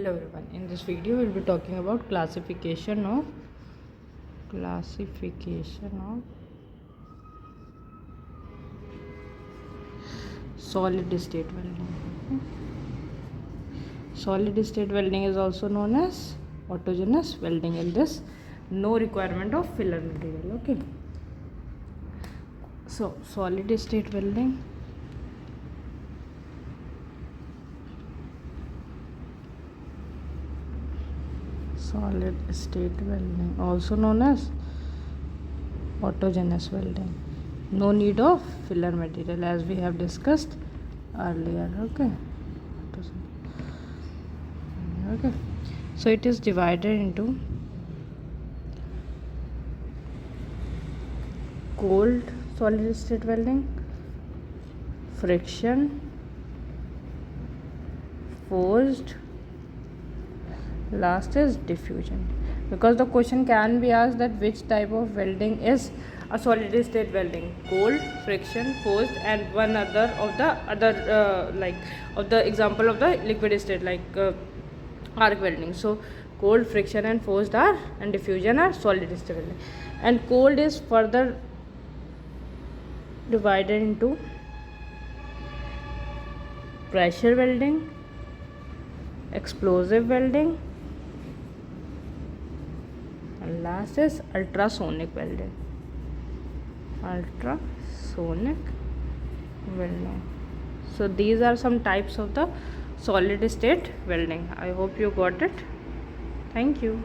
Hello everyone, in this video we'll be talking about classification of solid state welding. Solid state welding is also known as autogenous welding. In this, no requirement of filler material. Okay, so solid state welding, also known as autogenous welding. No need of filler material, as we have discussed earlier. Okay, so it is divided into cold solid state welding, friction, forged, last is diffusion. Because the question can be asked that which type of welding is a solid state welding: cold, friction, forged, and one other of the example of the liquid state, like arc welding. So cold, friction, and forged and diffusion are solid state welding, and cold is further divided into pressure welding, explosive welding, and last is ultrasonic welding. So these are some types of the solid state welding. I hope you got it. Thank you.